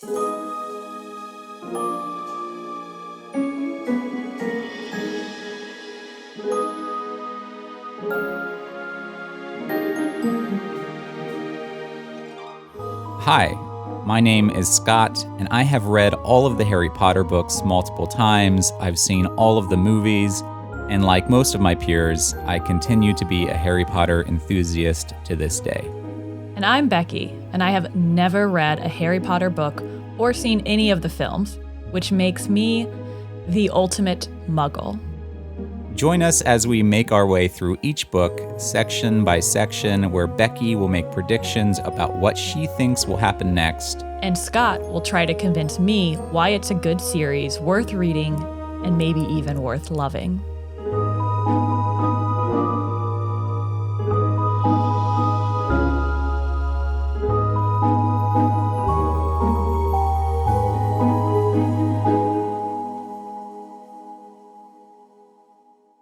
Hi, my name is Scott, and I have read all of the Harry Potter books multiple times. I've seen all of the movies, and like most of my peers, I continue to be a Harry Potter enthusiast to this day. And I'm Becki, and I have never read a Harry Potter book or seen any of the films, which makes me the ultimate Muggle. Join us as we make our way through each book, section by section, where Becki will make predictions about what she thinks will happen next. And Scott will try to convince me why it's a good series, worth reading, and maybe even worth loving.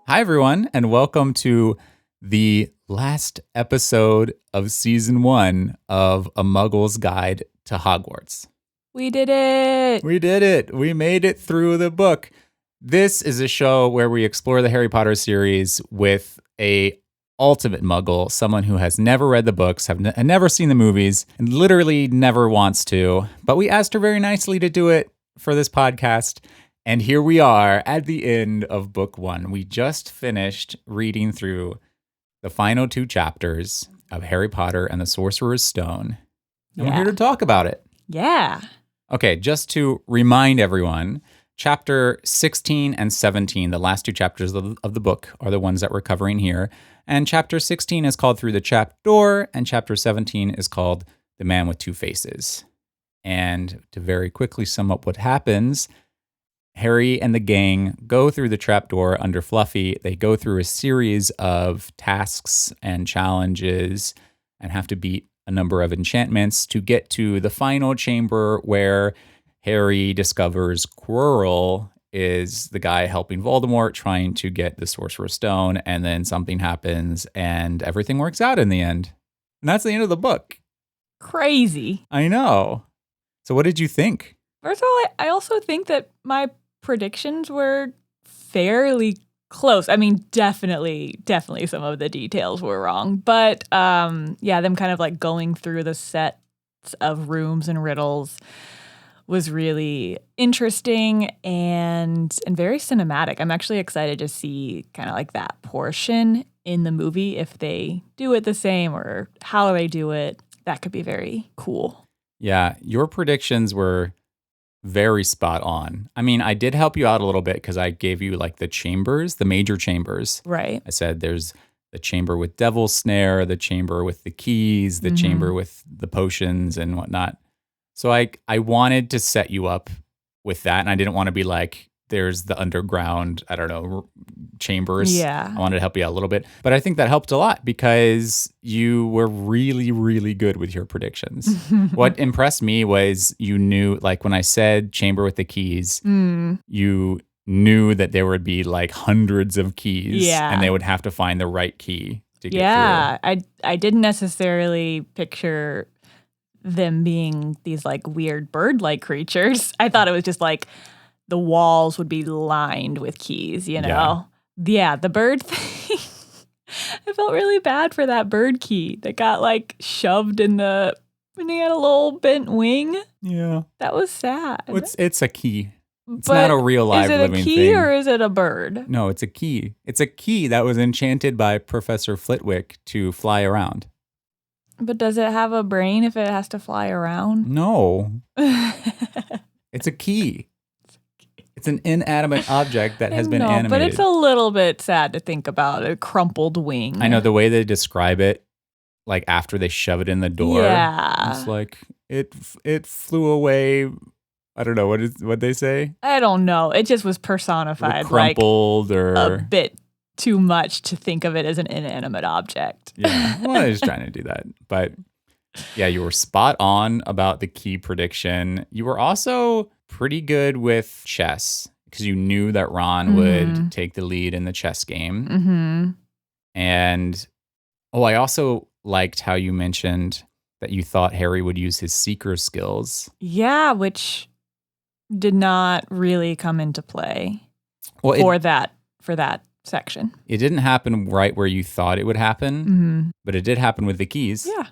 Hi, everyone, and welcome to the last episode of Season 1 of A Muggle's Guide to Hogwarts. We did it! We did it! We made it through the book. This is a show where we explore the Harry Potter series with a ultimate Muggle, someone who has never read the books, have never seen the movies, and literally never wants to. But we asked her very nicely to do it for this podcast. And here we are at the end of book 1. We just finished reading through the final 2 chapters of Harry Potter and the Sorcerer's Stone. And we're here to talk about it. Yeah. Okay, just to remind everyone, chapter 16 and 17, the last 2 chapters of the book, are the ones that we're covering here. And chapter 16 is called Through the Trapdoor, and chapter 17 is called The Man with Two Faces. And to very quickly sum up what happens, Harry and the gang go through the trapdoor under Fluffy. They go through a series of tasks and challenges and have to beat a number of enchantments to get to the final chamber where Harry discovers Quirrell is the guy helping Voldemort trying to get the Sorcerer's Stone, and then something happens and everything works out in the end. And that's the end of the book. Crazy. I know. So what did you think? First of all, I also think that my predictions were fairly close. I mean, definitely some of the details were wrong. But them kind of like going through the sets of rooms and riddles was really interesting and very cinematic. I'm actually excited to see kind of like that portion in the movie, if they do it the same or how they do it. That could be very cool. Yeah, your predictions were very spot on. I mean, I did help you out a little bit because I gave you like the chambers, the major chambers. Right. I said there's the chamber with Devil's Snare, the chamber with the keys, the chamber with the potions and whatnot. So I wanted to set you up with that, and I didn't want to be like, there's the underground, I don't know, chambers. Yeah. I wanted to help you out a little bit. But I think that helped a lot because you were really, really good with your predictions. What impressed me was you knew, like when I said chamber with the keys, you knew that there would be like hundreds of keys and they would have to find the right key to get through. Yeah, I didn't necessarily picture them being these like weird bird-like creatures. I thought it was just like the walls would be lined with keys, you know? Yeah, the bird thing. I felt really bad for that bird key that got like shoved in and he had a little bent wing. Yeah. That was sad. It's a key. It's not a real live living thing. Is it a key or is it a bird? No, it's a key. It's a key that was enchanted by Professor Flitwick to fly around. But does it have a brain if it has to fly around? No. It's a key. It's an inanimate object that has been animated. But it's a little bit sad to think about, a crumpled wing. I know the way they describe it, like after they shove it in the door. Yeah. It's like it flew away. I don't know what they say. I don't know. It just was personified, crumpled like or a bit too much to think of it as an inanimate object. Yeah, well, I was trying to do that, but yeah, you were spot on about the key prediction. You were also pretty good with chess because you knew that Ron would take the lead in the chess game. Mm-hmm. And I also liked how you mentioned that you thought Harry would use his seeker skills. Yeah, which did not really come into play Well, for that section. it didn't happen right where you thought it would happen, but it did happen with the keys. Yeah.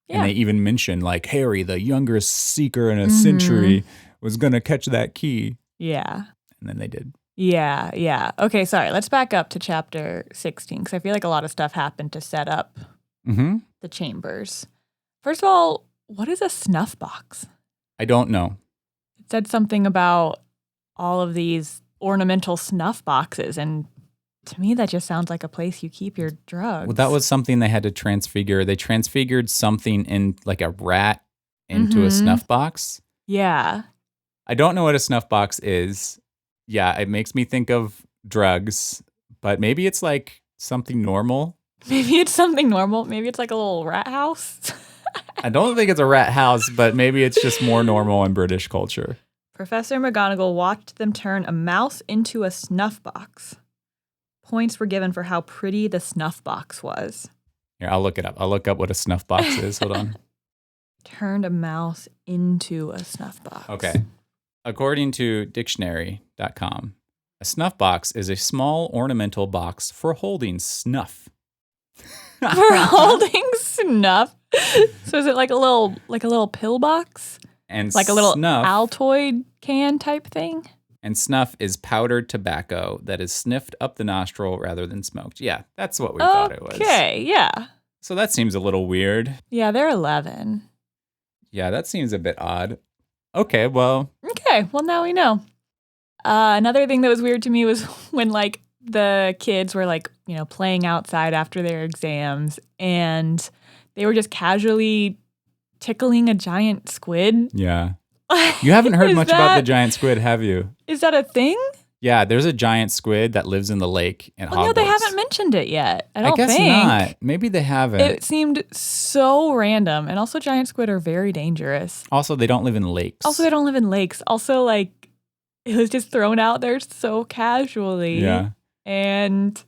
And they even mentioned, like, Harry, the youngest seeker in a century, was going to catch that key. Yeah. And then they did. Yeah. Okay, sorry. Let's back up to chapter 16 because I feel like a lot of stuff happened to set up the chambers. First of all, what is a snuff box? I don't know. It said something about all of these ornamental snuff boxes, and to me that just sounds like a place you keep your drugs. Well, that was something they had to transfigure. They transfigured something in, like a rat into a snuff box. Yeah. I don't know what a snuff box is. Yeah, it makes me think of drugs, but maybe it's like something normal. Maybe it's something normal. Maybe it's like a little rat house. I don't think it's a rat house, but maybe it's just more normal in British culture. Professor McGonagall watched them turn a mouse into a snuff box. Points were given for how pretty the snuff box was. Here, I'll look it up. I'll look up what a snuff box is. Hold on. Turned a mouse into a snuff box. Okay. According to dictionary.com, a snuff box is a small ornamental box for holding snuff. For holding snuff? So is it like a little pill box? And like a little snuff, Altoid can type thing? And snuff is powdered tobacco that is sniffed up the nostril rather than smoked. Yeah, that's what we thought it was. Okay, yeah. So that seems a little weird. Yeah, they're 11. Yeah, that seems a bit odd. Okay, well, now we know. Another thing that was weird to me was when like the kids were like, playing outside after their exams and they were just casually tickling a giant squid. Yeah. You haven't heard much about the giant squid, have you? Is that a thing? Yeah, there's a giant squid that lives in the lake in Hogwarts. No, they haven't mentioned it yet. I guess not. Maybe they haven't. It seemed so random. And also giant squid are very dangerous. Also, they don't live in lakes. Also, like, it was just thrown out there so casually. Yeah. And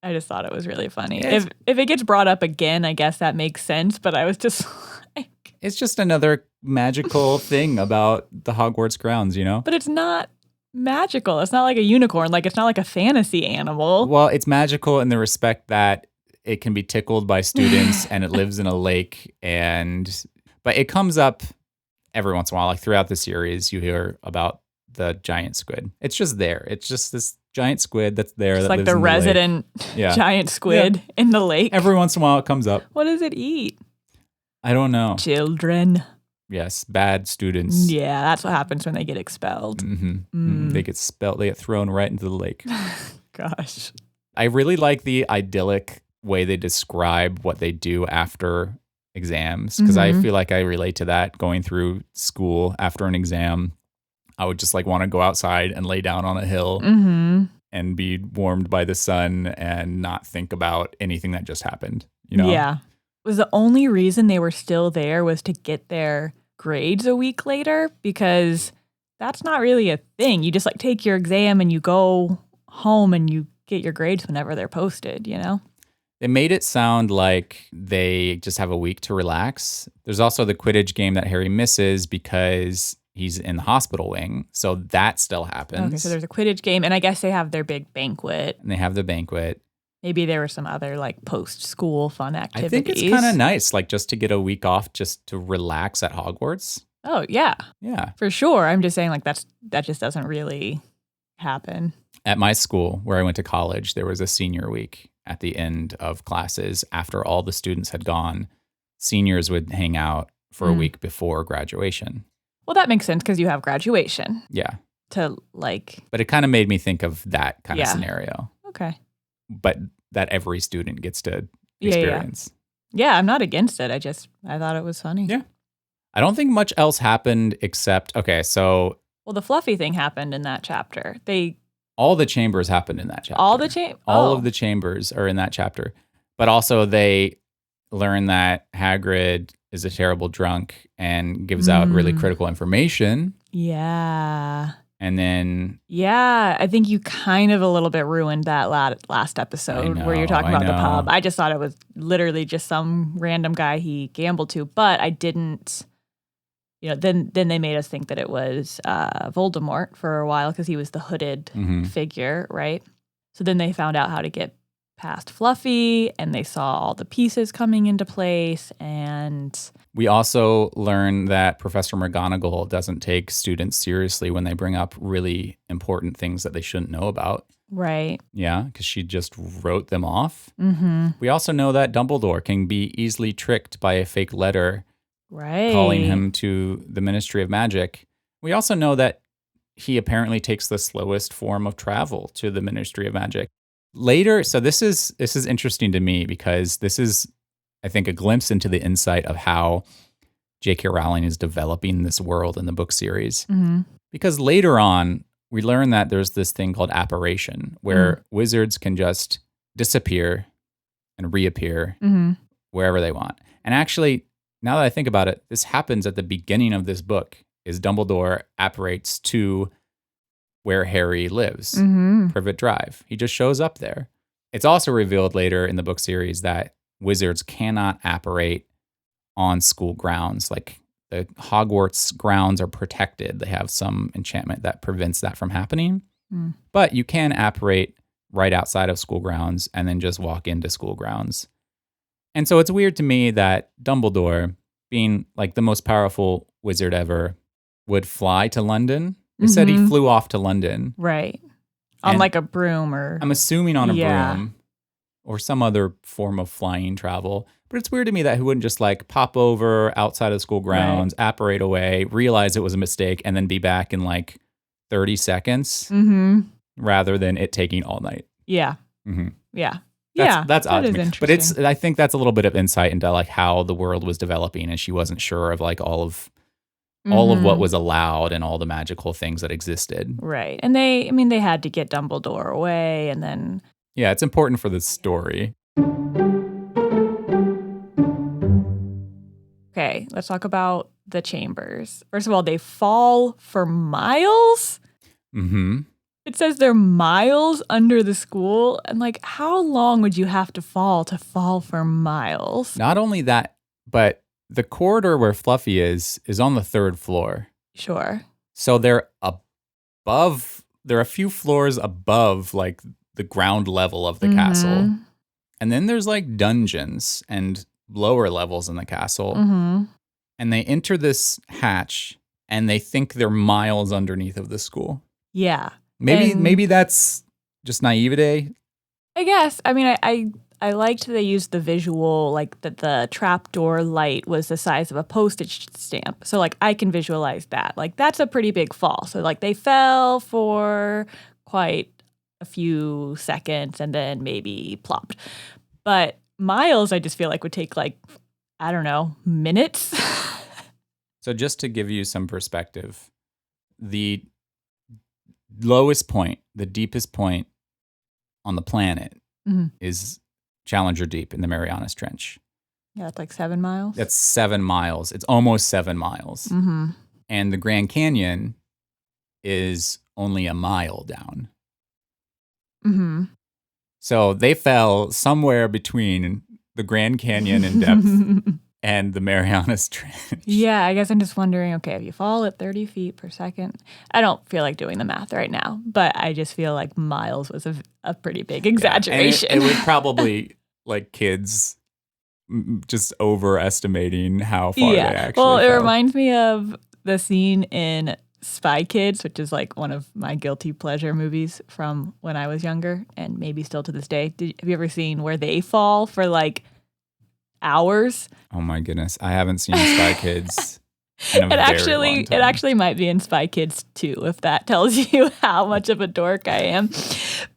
I just thought it was really funny. If it gets brought up again, I guess that makes sense. But I was just like... It's just another magical thing about the Hogwarts grounds, But it's not magical. It's not like a unicorn. Like, it's not like a fantasy animal. Well, it's magical in the respect that it can be tickled by students and it lives in a lake. But it comes up every once in a while. Like throughout the series, you hear about the giant squid. It's just there. It's just this giant squid that's there. It's that like lives the in resident giant squid in the lake. Every once in a while it comes up. What does it eat? I don't know. Children. Yes, bad students. Yeah, that's what happens when they get expelled. They get expelled. They get thrown right into the lake. Gosh. I really like the idyllic way they describe what they do after exams because I feel like I relate to that going through school after an exam. I would just like want to go outside and lay down on a hill and be warmed by the sun and not think about anything that just happened, Yeah. Was the only reason they were still there was to get their grades a week later? Because that's not really a thing. You just like take your exam and you go home and you get your grades whenever they're posted, They made it sound like they just have a week to relax. There's also the Quidditch game that Harry misses because he's in the hospital wing. So that still happens. Okay, so there's a Quidditch game, and I guess they have their big banquet. And they have the banquet. Maybe there were some other like post-school fun activities. I think it's kind of nice, like just to get a week off, just to relax at Hogwarts. Oh, yeah. Yeah. For sure. I'm just saying like that just doesn't really happen. At my school, where I went to college, there was a senior week at the end of classes. After all the students had gone, seniors would hang out for a week before graduation. Well, that makes sense because you have graduation. Yeah. But it kind of made me think of that kind of scenario. Okay. But that every student gets to experience. Yeah, I'm not against it. I thought it was funny. Yeah. I don't think much else happened except, Well, the fluffy thing happened in that chapter. All the chambers happened in that chapter. All of the chambers are in that chapter. But also they learn that Hagrid is a terrible drunk and gives out really critical information. Yeah. And then Yeah, I think you kind of a little bit ruined that last episode where you're talking about the pub. I just thought it was literally just some random guy he gambled to, but I didn't, then they made us think that it was Voldemort for a while because he was the hooded figure, right? So then they found out how to get past Fluffy, and they saw all the pieces coming into place, and we also learned that Professor McGonagall doesn't take students seriously when they bring up really important things that they shouldn't know about. Right. Yeah, because she just wrote them off. Mm-hmm. We also know that Dumbledore can be easily tricked by a fake letter right. calling him to the Ministry of Magic. We also know that he apparently takes the slowest form of travel to the Ministry of Magic. Later, so this is interesting to me because this is, I think, a glimpse into the insight of how J.K. Rowling is developing this world in the book series. Mm-hmm. Because later on, we learn that there's this thing called apparition, where wizards can just disappear and reappear wherever they want. And actually, now that I think about it, this happens at the beginning of this book, is Dumbledore apparates to where Harry lives, Privet Drive. He just shows up there. It's also revealed later in the book series that wizards cannot apparate on school grounds. Like the Hogwarts grounds are protected. They have some enchantment that prevents that from happening. But you can apparate right outside of school grounds and then just walk into school grounds. And so it's weird to me that Dumbledore, being like the most powerful wizard ever, would fly to London. They said he flew off to London. Right. On like a broom or... I'm assuming on a broom or some other form of flying travel. But it's weird to me that he wouldn't just like pop over outside of school grounds, apparate away, realize it was a mistake, and then be back in like 30 seconds rather than it taking all night. Yeah. Yeah. That's odd to me. But I think that's a little bit of insight into like how the world was developing, and she wasn't sure of like all of what was allowed and all the magical things that existed. Right. And they had to get Dumbledore away, and then... Yeah, it's important for the story. Okay, let's talk about the chambers. First of all, they fall for miles? It says they're miles under the school. And like, how long would you have to fall for miles? Not only that, but the corridor where Fluffy is on the 3rd floor. Sure. So they're above, they're a few floors above like the ground level of the castle. And then there's like dungeons and lower levels in the castle. And they enter this hatch and they think they're miles underneath of the school. Yeah. Maybe that's just naivete. I guess. I mean, I liked they used the visual, like that the trapdoor light was the size of a postage stamp. So like I can visualize that. Like that's a pretty big fall. So like they fell for quite a few seconds and then maybe plopped. But miles, I just feel like would take like, I don't know, minutes. So just to give you some perspective, the lowest point, the deepest point on the planet is Challenger Deep in the Marianas Trench. Yeah, that's like 7 miles. That's 7 miles. It's almost 7 miles. And the Grand Canyon is only a mile down. So they fell somewhere between the Grand Canyon in depth and the Marianas Trench. Yeah, I guess I'm just wondering, okay, if you fall at 30 feet per second, I don't feel like doing the math right now, but I just feel like miles was a pretty big exaggeration. It would probably, like kids just overestimating how far they actually fell. It reminds me of the scene in Spy Kids, which is like one of my guilty pleasure movies from when I was younger and maybe still to this day. Have you ever seen where they fall for like hours? Oh my goodness. I haven't seen Spy Kids in a very long time. It actually might be in Spy Kids too, if that tells you how much of a dork I am.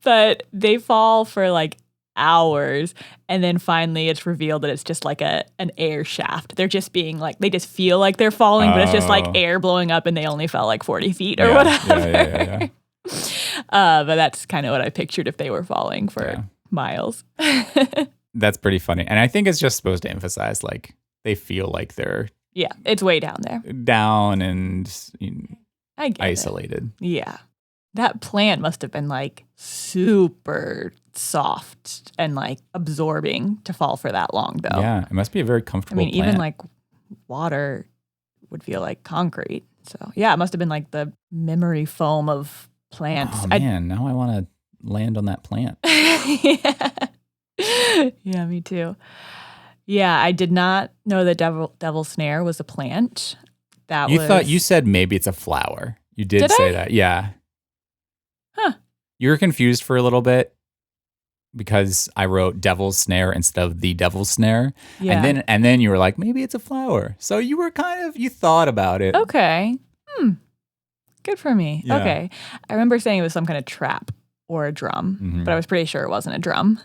But they fall for like hours, and then finally it's revealed that it's just like an air shaft. They're just being like, they just feel like they're falling, but it's just like air blowing up and they only fell like 40 feet or whatever. Yeah. But that's kind of what I pictured if they were falling for miles. That's pretty funny. And I think it's just supposed to emphasize like they feel like they're it's way down there. Down and I get isolated. it. Yeah. That plant must have been like super soft and like absorbing to fall for that long though. Yeah, it must be a very comfortable plant. Even like water would feel like concrete. So yeah, it must have been like the memory foam of plants. Oh man, now I want to land on that plant. Yeah, me too. Yeah, I did not know that devil's snare was a plant. You said maybe it's a flower. You did say that. Yeah. Huh. You were confused for a little bit because I wrote devil's snare instead of the devil's snare. Yeah. And then you were like, maybe it's a flower. So you were you thought about it. Okay. Good for me. Yeah. Okay. I remember saying it was some kind of trap or a drum, but I was pretty sure it wasn't a drum.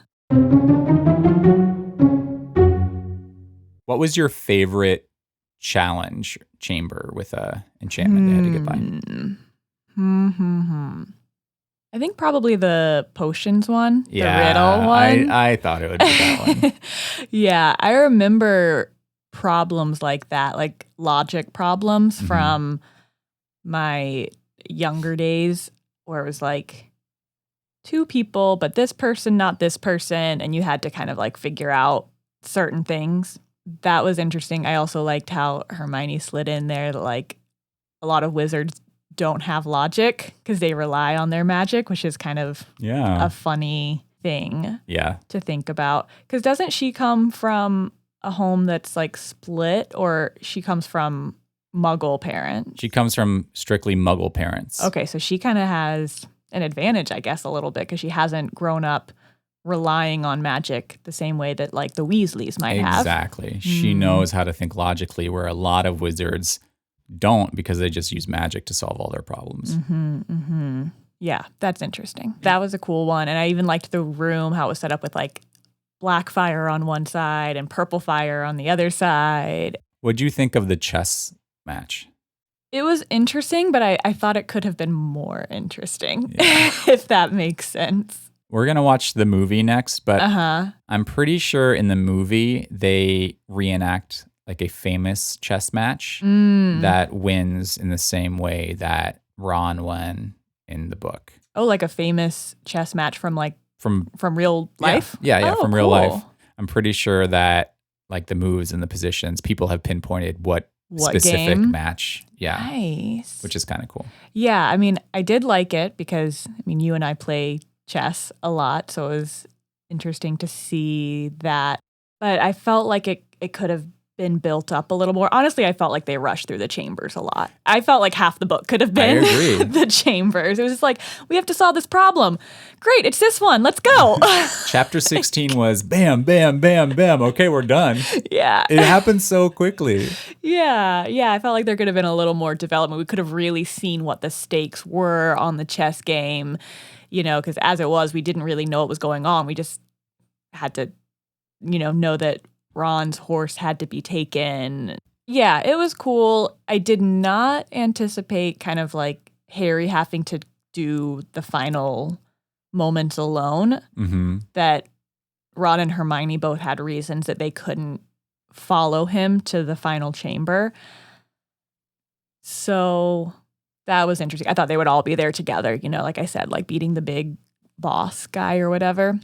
What was your favorite challenge chamber with a enchantment they had to get by? I think probably the potions one, yeah, the riddle one. I thought it would be that one. Yeah, I remember problems like that, like logic problems from my younger days where it was like 2 people, but this person, not this person, and you had to kind of like figure out certain things. That was interesting. I also liked how Hermione slid in there that like a lot of wizards don't have logic because they rely on their magic, which is kind of a funny thing to think about. Because doesn't she come from a home that's like split, or she comes from Muggle parents? She comes from strictly Muggle parents. Okay, so she kind of has an advantage, I guess, a little bit because she hasn't grown up relying on magic the same way that like the Weasleys might have. Exactly. She knows how to think logically, where a lot of wizards don't because they just use magic to solve all their problems. Yeah, that's interesting. That was a cool one. And I even liked the room, how it was set up with like black fire on one side and purple fire on the other side. What'd you think of the chess match? It was interesting, but I thought it could have been more interesting, if that makes sense. We're going to watch the movie next, but I'm pretty sure in the movie they reenact like a famous chess match that wins in the same way that Ron won in the book. Oh, like a famous chess match from real life? Yeah, from real life. I'm pretty sure that like the moves and the positions, people have pinpointed what specific game? Match. Yeah. Nice. Which is kind of cool. Yeah, I mean, I did like it because, I mean, you and I play chess a lot, so it was interesting to see that. But I felt like it could have been built up a little more. Honestly, I felt like they rushed through the chambers a lot. I felt like half the book could have been the chambers. It was just like, we have to solve this problem. Great, it's this one. Let's go. Chapter 16 was bam, bam, bam, bam. Okay, we're done. Yeah. It happened so quickly. Yeah. I felt like there could have been a little more development. We could have really seen what the stakes were on the chess game, because as it was, we didn't really know what was going on. We just had to, know that Ron's horse had to be taken. Yeah, it was cool. I did not anticipate kind of like Harry having to do the final moments alone. That Ron and Hermione both had reasons that they couldn't follow him to the final chamber. So that was interesting. I thought they would all be there together, like I said, like beating the big boss guy or whatever.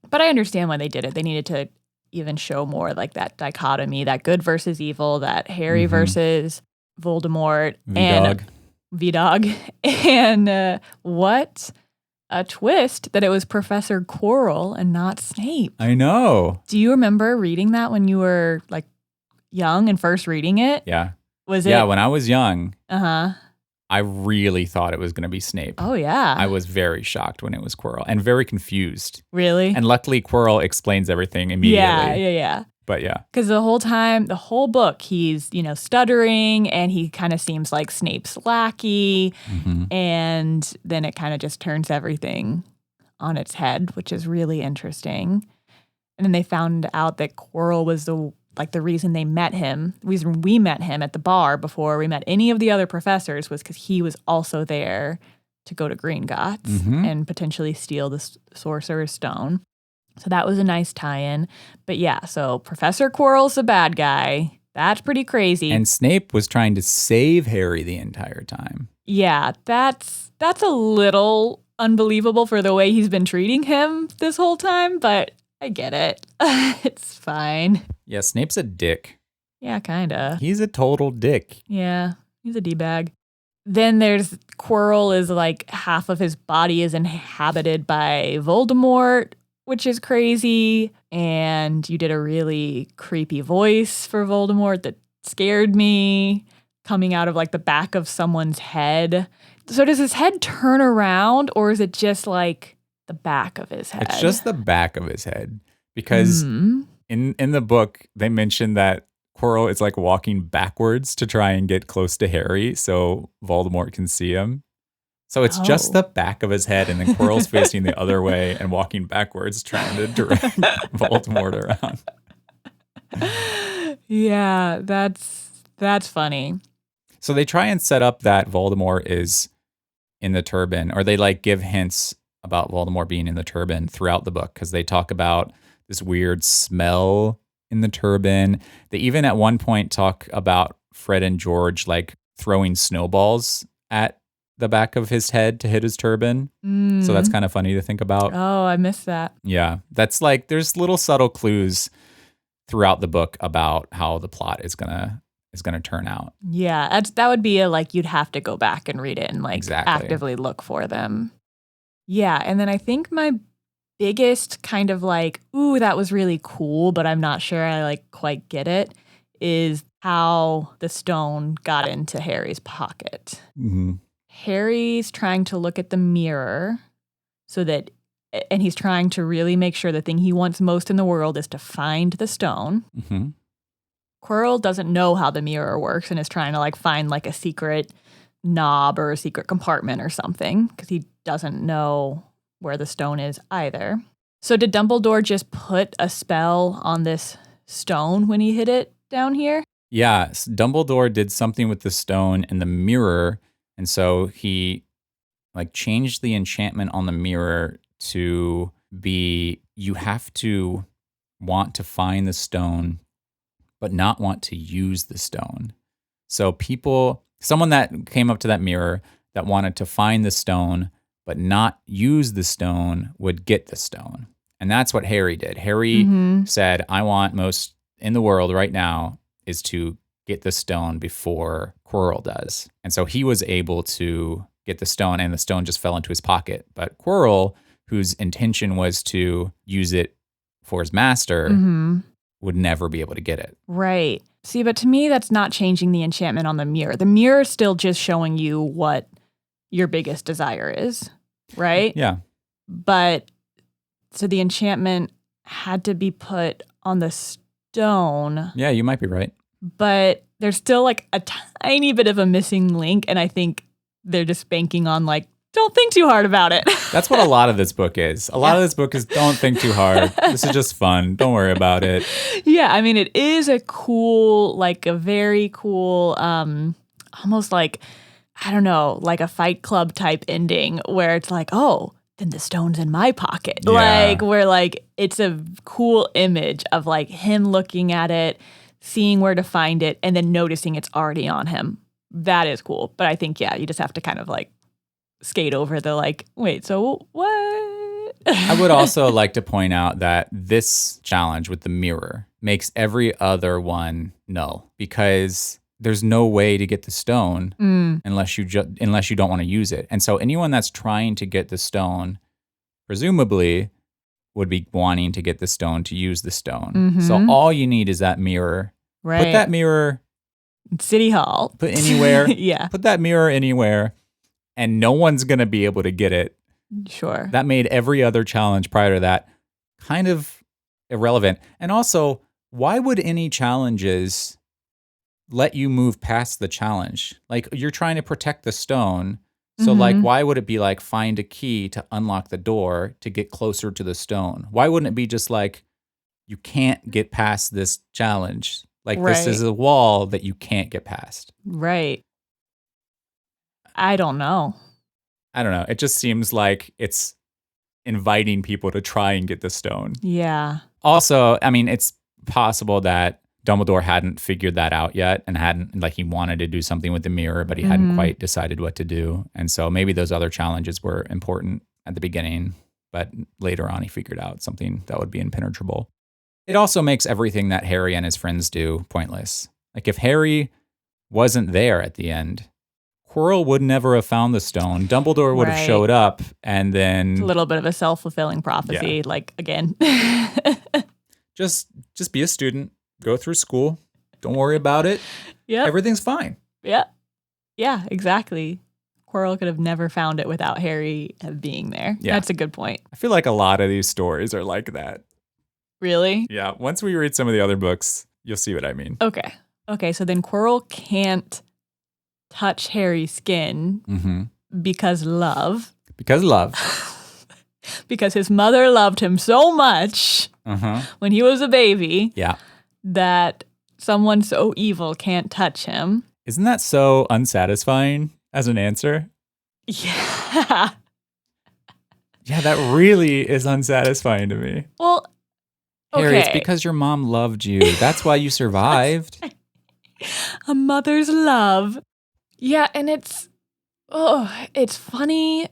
But I understand why they did it. They needed to even show more like that dichotomy, that good versus evil, that Harry versus Voldemort and V-Dog. And what a twist that it was Professor Quirrell and not Snape. I know. Do you remember reading that when you were like young and first reading it? Yeah. Was it? Yeah, when I was young. Uh-huh. I really thought it was going to be Snape. Oh, yeah. I was very shocked when it was Quirrell and very confused. Really? And luckily, Quirrell explains everything immediately. Yeah. But yeah. Because the whole book, he's, stuttering and he kind of seems like Snape's lackey. And then it kind of just turns everything on its head, which is really interesting. And then they found out that Quirrell was the reason they met him, the reason we met him at the bar before we met any of the other professors was because he was also there to go to Gringotts and potentially steal the Sorcerer's Stone. So that was a nice tie-in. But yeah, so Professor Quirrell's the bad guy. That's pretty crazy. And Snape was trying to save Harry the entire time. Yeah, that's a little unbelievable for the way he's been treating him this whole time, but I get it. It's fine. Yeah, Snape's a dick. Yeah, kinda. He's a total dick. Yeah, he's a D-bag. Then there's Quirrell is like half of his body is inhabited by Voldemort, which is crazy. And you did a really creepy voice for Voldemort that scared me, coming out of like the back of someone's head. So does his head turn around, or is it just like the back of his head? It's just the back of his head. Because in the book, they mentioned that Quirrell is like walking backwards to try and get close to Harry so Voldemort can see him. So it's just the back of his head, and then Quirrell's facing the other way and walking backwards trying to direct Voldemort around. Yeah, that's funny. So they try and set up that Voldemort is in the turban, or they like give hints about Voldemort being in the turban throughout the book because they talk about this weird smell in the turban. They even at one point talk about Fred and George like throwing snowballs at the back of his head to hit his turban. So that's kind of funny to think about. Oh, I missed that. Yeah, that's like there's little subtle clues throughout the book about how the plot is gonna turn out. Yeah, that would be you'd have to go back and read it and actively look for them. Yeah, and then I think my biggest kind of ooh, that was really cool, but I'm not sure I quite get it, is how the stone got into Harry's pocket. Mm-hmm. Harry's trying to look at the mirror and he's trying to really make sure the thing he wants most in the world is to find the stone. Mm-hmm. Quirrell doesn't know how the mirror works and is trying to find a secret knob or a secret compartment or something because he doesn't know where the stone is either. So did Dumbledore just put a spell on this stone when he hid it down here? Yeah, Dumbledore did something with the stone and the mirror, and so he changed the enchantment on the mirror to be you have to want to find the stone but not want to use the stone. So someone that came up to that mirror that wanted to find the stone but not use the stone would get the stone. And that's what Harry did. Harry said, I want most in the world right now is to get the stone before Quirrell does. And so he was able to get the stone, and the stone just fell into his pocket. But Quirrell, whose intention was to use it for his master, would never be able to get it. Right. See, but to me, that's not changing the enchantment on the mirror. The mirror is still just showing you what your biggest desire is, right? Yeah. But so the enchantment had to be put on the stone. Yeah, you might be right. But there's still a tiny bit of a missing link, and I think they're just banking on don't think too hard about it. That's what a lot of this book is. A lot of this book is don't think too hard. This is just fun. Don't worry about it. Yeah, I mean, it is a cool, a very cool, almost I don't know, a Fight Club type ending where it's oh, then the stone's in my pocket. Yeah. Where it's a cool image of him looking at it, seeing where to find it, and then noticing it's already on him. That is cool. But I think, yeah, you just have to kind of skate over the wait, so what? I would also like to point out that this challenge with the mirror makes every other one null because there's no way to get the stone unless you don't want to use it. And so anyone that's trying to get the stone presumably would be wanting to get the stone to use the stone. So all you need is that mirror. Right. Put that mirror City Hall. Put anywhere. Yeah. Put that mirror anywhere and no one's going to be able to get it. Sure. That made every other challenge prior to that kind of irrelevant. And also, why would any challenges let you move past the challenge? You're trying to protect the stone. So why would it be find a key to unlock the door to get closer to the stone? Why wouldn't it be just you can't get past this challenge? This is a wall that you can't get past. Right. I don't know. It just seems like it's inviting people to try and get the stone. Yeah. Also, I mean, it's possible that Dumbledore hadn't figured that out yet and hadn't, like, he wanted to do something with the mirror, but he hadn't quite decided what to do. And so maybe those other challenges were important at the beginning, but later on he figured out something that would be impenetrable. It also makes everything that Harry and his friends do pointless. Like, if Harry wasn't there at the end, Quirrell would never have found the stone. Dumbledore would have showed up, and then It's a little bit of a self-fulfilling prophecy, like, again. just be a student, go through school, don't worry about it. Yeah. Everything's fine. Yeah. Yeah, exactly. Quirrell could have never found it without Harry being there. Yeah. That's a good point. I feel like a lot of these stories are like that. Really? Yeah, once we read some of the other books, you'll see what I mean. Okay, so then Quirrell can't touch Harry's skin because love. Because love. Because his mother loved him so much when he was a baby that someone so evil can't touch him. Isn't that so unsatisfying as an answer? Yeah. Yeah, that really is unsatisfying to me. Well, Harry, it's because your mom loved you. That's why you survived. A mother's love. Yeah, and it's funny,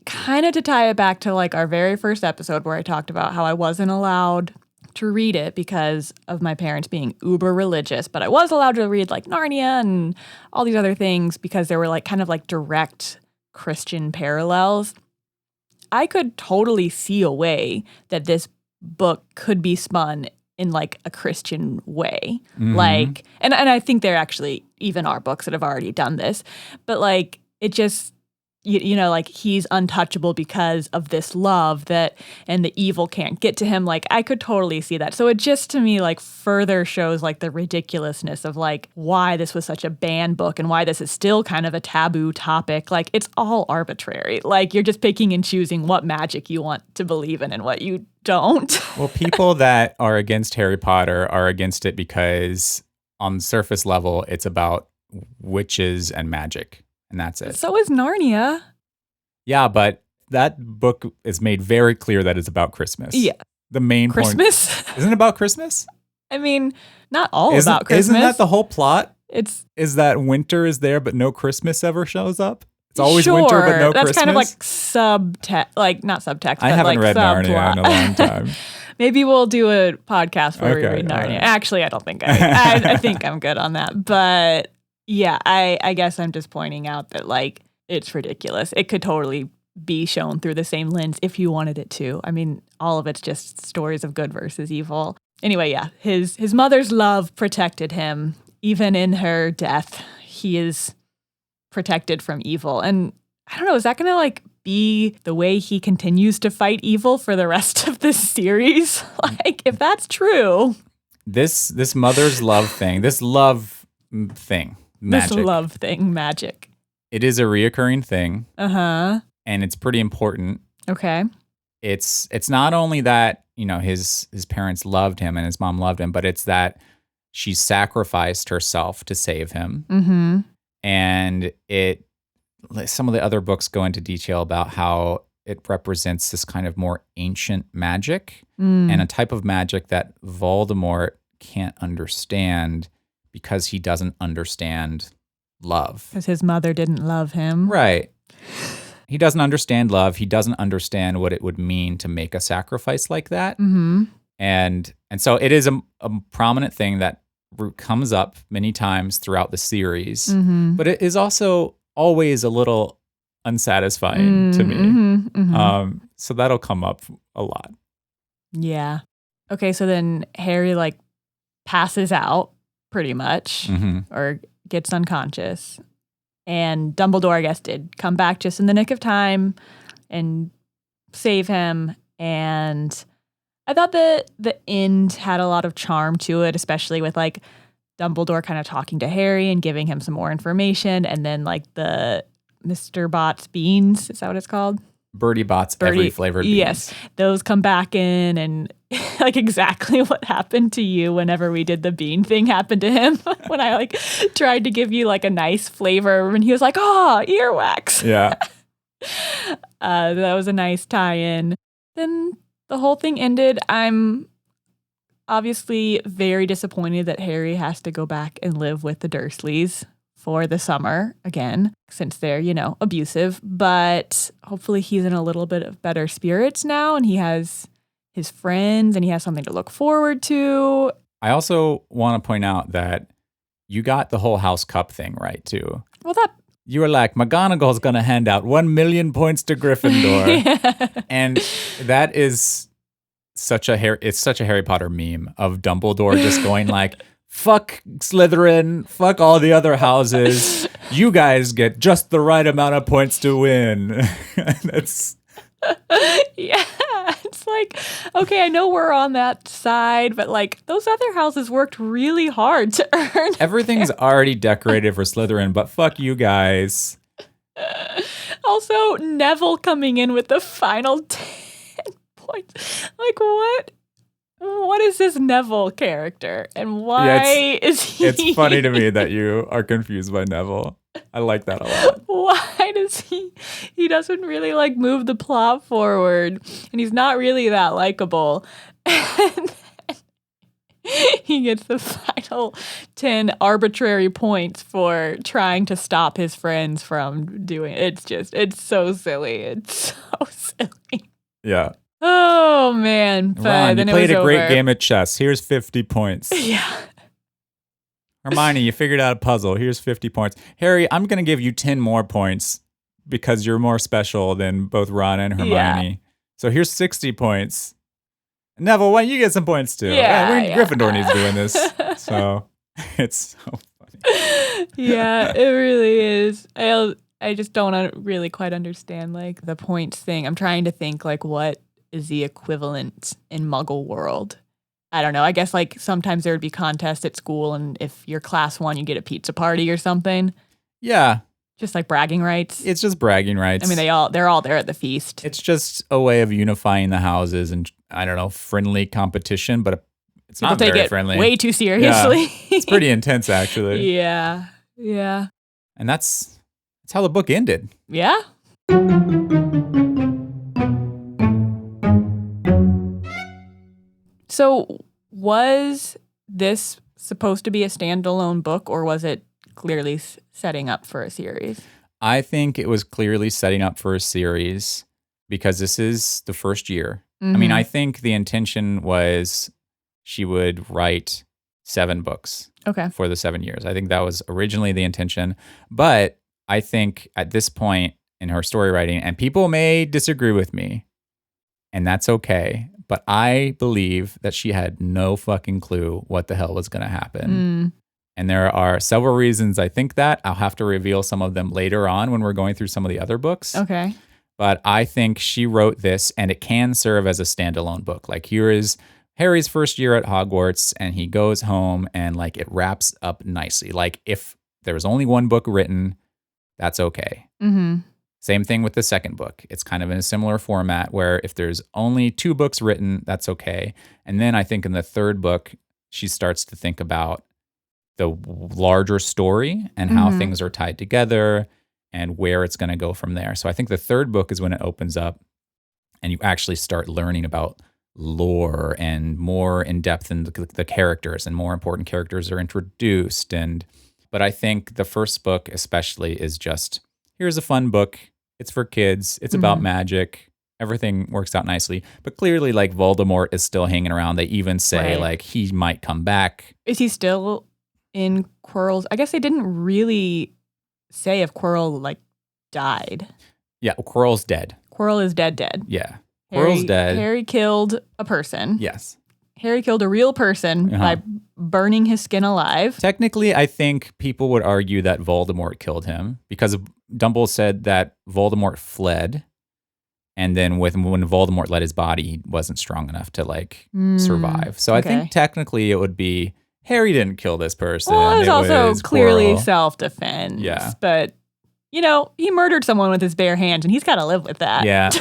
kind of to tie it back to like our very first episode where I talked about how I wasn't allowed to read it because of my parents being uber religious, but I was allowed to read like Narnia and all these other things because there were like kind of like direct Christian parallels. I could totally see a way that this book could be spun in like a Christian way. Like, and I think there actually even are books that have already done this, but like it just, you know, like he's untouchable because of this love that, and the evil can't get to him. Like I could totally see that. So it just to me like further shows like the ridiculousness of like why this was such a banned book and why this is still kind of a taboo topic. Like it's all arbitrary. Like you're just picking and choosing what magic you want to believe in and what you don't. Well, people that are against Harry Potter are against it because on the surface level, it's about witches and magic. And that's it. So is Narnia. Yeah, but that book is made very clear that it's about Christmas. Yeah. The main Christmas? point. Isn't it about Christmas? I mean, not all about Christmas. Isn't that the whole plot? Is that winter is there, but no Christmas ever shows up? It's always winter, but no Christmas? That's kind of like subtext, like not subtext, I but haven't like read subplot. Narnia in a long time. Maybe we'll do a podcast where we read Narnia. Right. Actually, I don't think I think I'm good on that. But yeah, I guess I'm just pointing out that like it's ridiculous. It could totally be shown through the same lens if you wanted it to. I mean, all of it's just stories of good versus evil. Anyway, yeah, his mother's love protected him. Even in her death, he is protected from evil. And I don't know, is that going to like be the way he continues to fight evil for the rest of this series? Like, if that's true. This mother's love thing, this love thing, magic. This love thing, magic. It is a reoccurring thing. Uh-huh. And it's pretty important. Okay. It's not only that, you know, his parents loved him and his mom loved him, but it's that she sacrificed herself to save him. Mm-hmm. And some of the other books go into detail about how it represents this kind of more ancient magic and a type of magic that Voldemort can't understand because he doesn't understand love. Because his mother didn't love him. Right. He doesn't understand love. He doesn't understand what it would mean to make a sacrifice like that. Mm-hmm. And so it is a prominent thing that comes up many times throughout the series, but it is also always a little unsatisfying to me. So that'll come up a lot. Yeah. Okay, so then Harry like passes out pretty much or gets unconscious. And Dumbledore, I guess, did come back just in the nick of time and save him. And I thought that the end had a lot of charm to it, especially with like Dumbledore kind of talking to Harry and giving him some more information. And then like the Mr. Bot's beans, is that what it's called? Bertie Bott's every flavored beans. Yes, those come back in and like exactly what happened to you whenever we did the bean thing happened to him when I like tried to give you like a nice flavor and he was like, oh, earwax. Yeah. That was a nice tie-in. Then the whole thing ended. I'm obviously very disappointed that Harry has to go back and live with the Dursleys for the summer again, since they're, abusive. But hopefully he's in a little bit of better spirits now, and he has his friends and he has something to look forward to. I also want to point out that you got the whole House Cup thing right, too. Well, you were like, McGonagall's going to hand out 1 million points to Gryffindor. yeah. And that is such a Harry Potter meme of Dumbledore just going like, fuck Slytherin, fuck all the other houses. You guys get just the right amount of points to win. That's yeah. It's like, okay, I know we're on that side, but like those other houses worked really hard to earn. Everything's already decorated for Slytherin, but fuck you guys. Also, Neville coming in with the final 10 points. Like, what? What is this Neville character? And why is he... It's funny to me that you are confused by Neville. I like that a lot. Why does he... He doesn't really, like, move the plot forward. And he's not really that likable. And he gets the final 10 arbitrary points for trying to stop his friends from doing it. It's so silly. It's so silly. Yeah. Oh, man. But Ron, then you played it was a great over. game of chess. Here's 50 points. Yeah. Hermione, you figured out a puzzle. Here's 50 points. Harry, I'm going to give you 10 more points because you're more special than both Ron and Hermione. Yeah. So here's 60 points. Neville, why don't you get some points too? Yeah. Gryffindor needs doing this. So it's so funny. Yeah, it really is. I just don't really quite understand like the points thing. I'm trying to think like what is the equivalent in Muggle world. I don't know. I guess like sometimes there would be contests at school, and if you're class 1, you get a pizza party or something. Yeah. Just like bragging rights. It's just bragging rights. I mean, they're all there at the feast. It's just a way of unifying the houses and, I don't know, friendly competition, but it's People not take very it friendly. way too seriously. Yeah. It's pretty intense, actually. Yeah. Yeah. And that's how the book ended. Yeah. So was this supposed to be a standalone book, or was it clearly setting up for a series? I think it was clearly setting up for a series because this is the first year. Mm-hmm. I mean, I think the intention was she would write 7 books for the 7 years. I think that was originally the intention. But I think at this point in her story writing, and people may disagree with me, and that's okay, but I believe that she had no fucking clue what the hell was going to happen. And there are several reasons I think that. I'll have to reveal some of them later on when we're going through some of the other books. Okay. But I think she wrote this, and it can serve as a standalone book. Like, here is Harry's first year at Hogwarts, and he goes home, and like it wraps up nicely. Like, if there was only one book written, that's okay. Mm-hmm. Same thing with the second book. It's kind of in a similar format where if there's only 2 books written, that's okay. And then I think in the third book, she starts to think about the larger story and how things are tied together and where it's going to go from there. So I think the third book is when it opens up and you actually start learning about lore and more in depth in the characters, and more important characters are introduced. But I think the first book especially is just, here's a fun book. It's for kids. It's about magic. Everything works out nicely. But clearly, like, Voldemort is still hanging around. They even say, like, he might come back. Is he still in Quirrell's? I guess they didn't really say if Quirrell, like, died. Yeah, Quirrell's dead. Quirrell is dead. Yeah. Quirrell's dead. Harry killed a person. Yes. Harry killed a real person by burning his skin alive. Technically, I think people would argue that Voldemort killed him because Dumbledore said that Voldemort fled. And then when Voldemort let his body, he wasn't strong enough to like survive. So I think technically it would be Harry didn't kill this person. Well, it was also clearly Quirrell. self-defense. Yeah. But, you know, he murdered someone with his bare hands, and he's got to live with that. Yeah.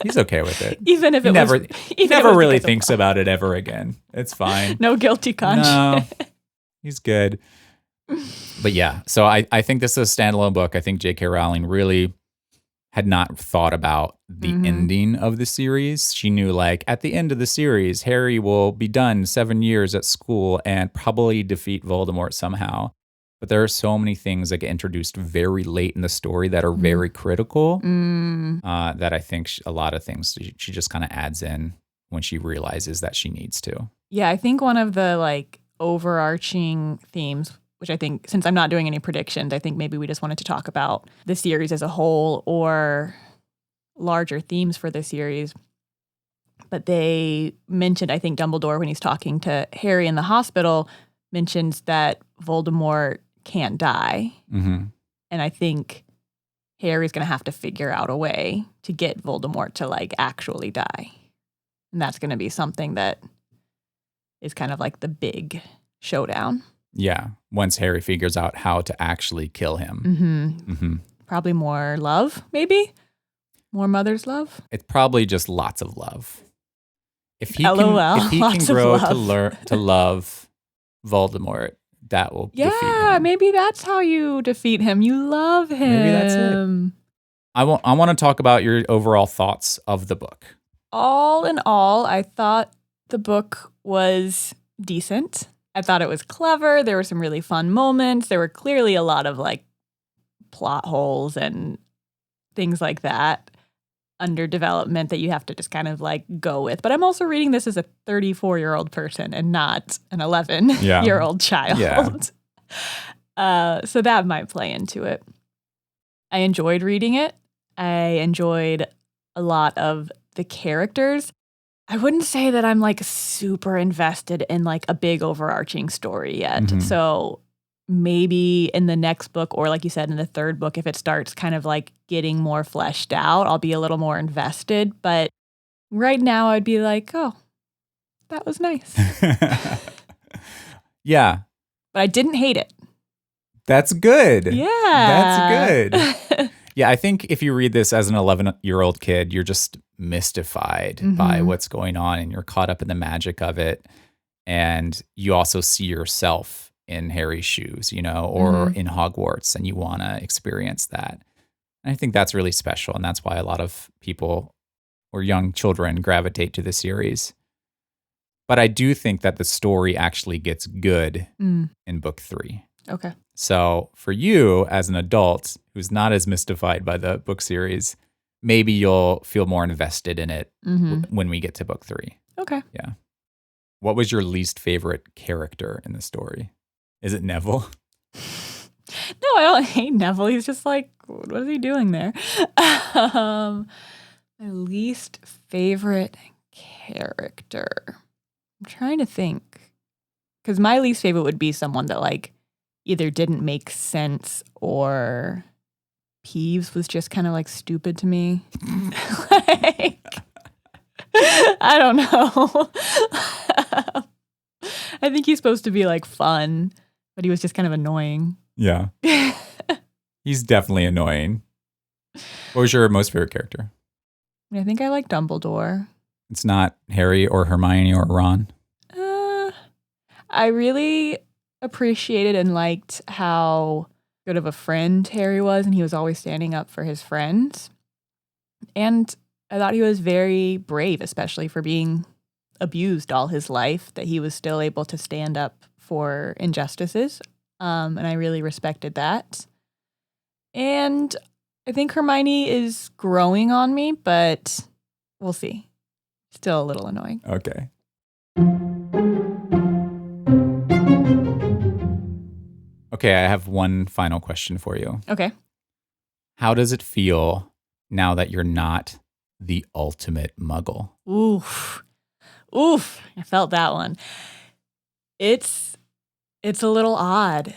He's okay with it. Even if he it never, was... he never really thinks about it ever again. It's fine. No guilty conscience. No, he's good. But yeah, so I think this is a standalone book. I think J.K. Rowling really had not thought about the ending of the series. She knew, like, at the end of the series, Harry will be done 7 years at school and probably defeat Voldemort somehow. But there are so many things that get introduced very late in the story that are very critical that I think a lot of things she just kind of adds in when she realizes that she needs to. Yeah, I think one of the like overarching themes, which I think, since I'm not doing any predictions, I think maybe we just wanted to talk about the series as a whole or larger themes for the series. But they mentioned, I think Dumbledore, when he's talking to Harry in the hospital, mentions that Voldemort can't die. Mm-hmm. And I think Harry's going to have to figure out a way to get Voldemort to like actually die. And that's going to be something that is kind of like the big showdown. Yeah, once Harry figures out how to actually kill him. Probably more love, maybe? More mother's love? It's probably just lots of love. If he LOL, can, if he lots can of grow love. to love Voldemort, that will defeat Yeah, him. maybe that's how you defeat him. You love him. Maybe that's it. I want to talk about your overall thoughts of the book. All in all, I thought the book was decent. I thought it was clever. There were some really fun moments. There were clearly a lot of like plot holes and things like that under development that you have to just kind of like go with. But I'm also reading this as a 34-year-old person and not an 11-year-old child. Yeah. So that might play into it. I enjoyed reading it. I enjoyed a lot of the characters. I wouldn't say that I'm like super invested in like a big overarching story yet. So maybe in the next book, or like you said, in the third book, if it starts kind of like getting more fleshed out, I'll be a little more invested. But right now I'd be like, oh, that was nice. Yeah. But I didn't hate it. That's good. Yeah. That's good. Yeah, I think if you read this as an 11-year-old kid, you're just mystified by what's going on and you're caught up in the magic of it. And you also see yourself in Harry's shoes, you know, or in Hogwarts, and you want to experience that. And I think that's really special. And that's why a lot of people or young children gravitate to the series. But I do think that the story actually gets good in book 3. Okay. So for you as an adult who's not as mystified by the book series, maybe you'll feel more invested in it when we get to book 3. Okay. Yeah. What was your least favorite character in the story? Is it Neville? No, I don't hate Neville. He's just like, what is he doing there? My least favorite character. I'm trying to think. Because my least favorite would be someone that like either didn't make sense or Peeves was just kind of like stupid to me. Like, I don't know. I think he's supposed to be like fun, but he was just kind of annoying. Yeah. He's definitely annoying. What was your most favorite character? I think I like Dumbledore. It's not Harry or Hermione or Ron? I really appreciated and liked how good of a friend Harry was, and he was always standing up for his friends. And I thought he was very brave, especially for being abused all his life, that he was still able to stand up for injustices. And I really respected that. And I think Hermione is growing on me, but we'll see. Still a little annoying. Okay. Okay, I have one final question for you. Okay. How does it feel now that you're not the ultimate Muggle? Oof. I felt that one. It's a little odd.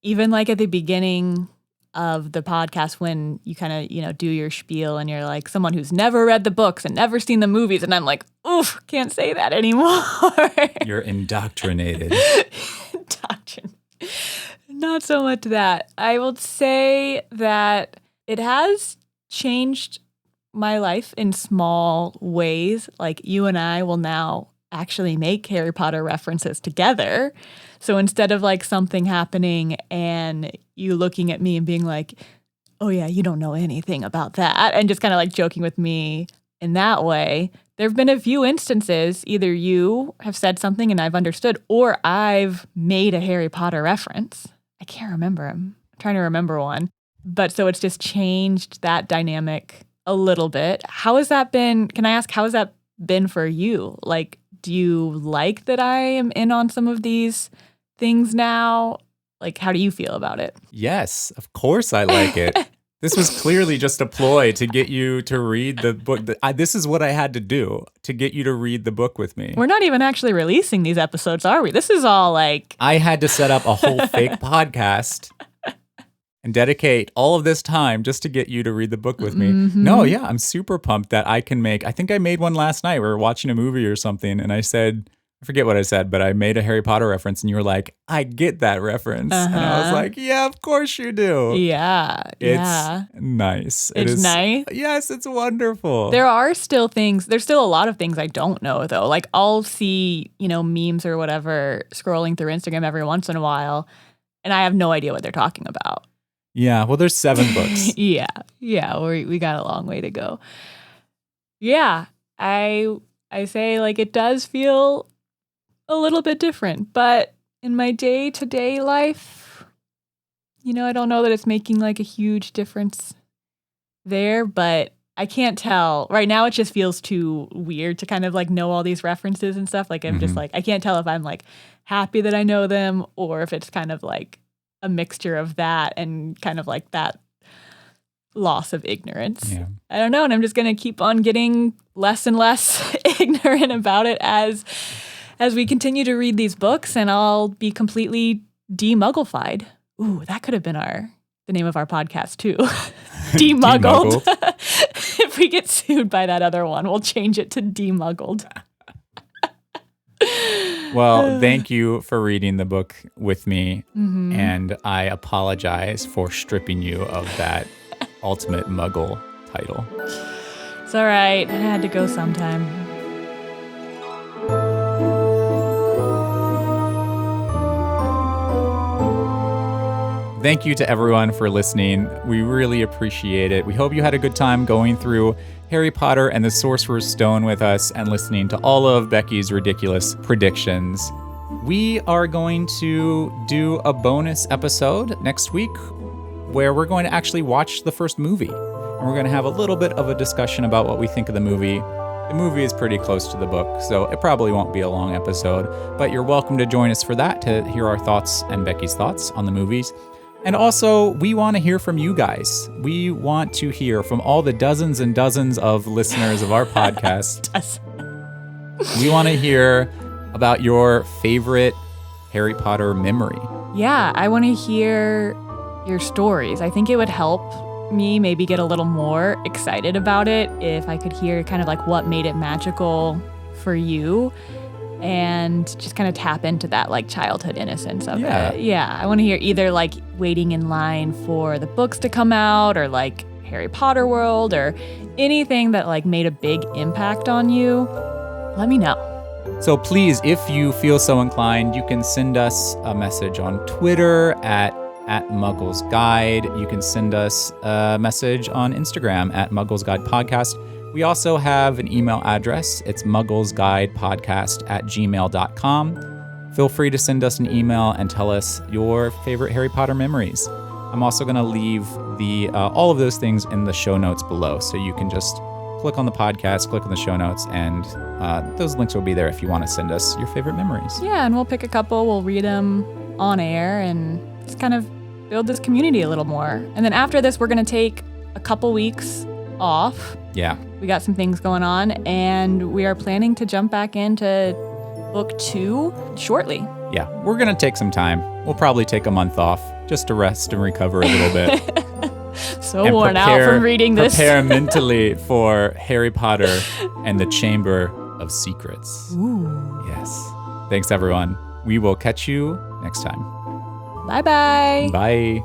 Even like at the beginning of the podcast when you kind of, do your spiel and you're like someone who's never read the books and never seen the movies. And I'm like, oof, can't say that anymore. You're indoctrinated. Not so much that. I will say that it has changed my life in small ways. Like you and I will now actually make Harry Potter references together. So instead of like something happening and you looking at me and being like, oh yeah, you don't know anything about that. And just kind of like joking with me in that way. There have been a few instances, either you have said something and I've understood, or I've made a Harry Potter reference. I can't remember. I'm trying to remember one. But so it's just changed that dynamic a little bit. How has that been? Can I ask, how has that been for you? Like, do you like that I am in on some of these things now? Like, how do you feel about it? Yes, of course I like it. This was clearly just a ploy to get you to read the book. This is what I had to do to get you to read the book with me. We're not even actually releasing these episodes, are we? This is all like... I had to set up a whole fake podcast and dedicate all of this time just to get you to read the book with me. Mm-hmm. No, yeah, I'm super pumped that I can make... I think I made one last night. We were watching a movie or something, and I said... I forget what I said, but I made a Harry Potter reference, and you were like, I get that reference. And I was like, yeah, of course you do. Yeah, It's nice. It's nice? Yes, it's wonderful. There are still things, there's still a lot of things I don't know, though. Like, I'll see, memes or whatever scrolling through Instagram every once in a while, and I have no idea what they're talking about. Yeah, well, there's 7 books. Yeah, we got a long way to go. Yeah, I say, like, it does feel a little bit different, but in my day-to-day life, I don't know that it's making like a huge difference there, but I can't tell. Right now, it just feels too weird to kind of like know all these references and stuff. Like, I'm just like, I can't tell if I'm like happy that I know them or if it's kind of like a mixture of that and kind of like that loss of ignorance. Yeah. I don't know. And I'm just going to keep on getting less and less ignorant about it as we continue to read these books, and I'll be completely de-mugglified. Ooh, that could have been the name of our podcast too. De-muggled. If we get sued by that other one, we'll change it to de-muggled. Well, thank you for reading the book with me, and I apologize for stripping you of that ultimate Muggle title. It's all right. I had to go sometime. Thank you to everyone for listening. We really appreciate it. We hope you had a good time going through Harry Potter and the Sorcerer's Stone with us and listening to all of Becki's ridiculous predictions. We are going to do a bonus episode next week where we're going to actually watch the first movie. And we're going to have a little bit of a discussion about what we think of the movie. The movie is pretty close to the book, so it probably won't be a long episode, but you're welcome to join us for that to hear our thoughts and Becki's thoughts on the movies. And also, we want to hear from you guys. We want to hear from all the dozens and dozens of listeners of our podcast. We want to hear about your favorite Harry Potter memory. Yeah, I want to hear your stories. I think it would help me maybe get a little more excited about it if I could hear kind of like what made it magical for you. And just kind of tap into that like childhood innocence of it. Yeah, I want to hear either like waiting in line for the books to come out or like Harry Potter World or anything that like made a big impact on you. Let me know. So please, if you feel so inclined, you can send us a message on Twitter at Muggles Guide. You can send us a message on Instagram at Muggles Guide Podcast. We also have an email address. It's mugglesguidepodcast@gmail.com. Feel free to send us an email and tell us your favorite Harry Potter memories. I'm also going to leave all of those things in the show notes below, so you can just click on the podcast, click on the show notes, and those links will be there if you want to send us your favorite memories. Yeah, and we'll pick a couple, we'll read them on air, and just kind of build this community a little more. And then after this, we're going to take a couple weeks off. Yeah. We got some things going on, and we are planning to jump back into book 2 shortly. Yeah, we're going to take some time. We'll probably take a month off just to rest and recover a little bit. So and worn out from reading this. Prepare mentally for Harry Potter and the Chamber of Secrets. Ooh. Yes. Thanks, everyone. We will catch you next time. Bye-bye. Bye.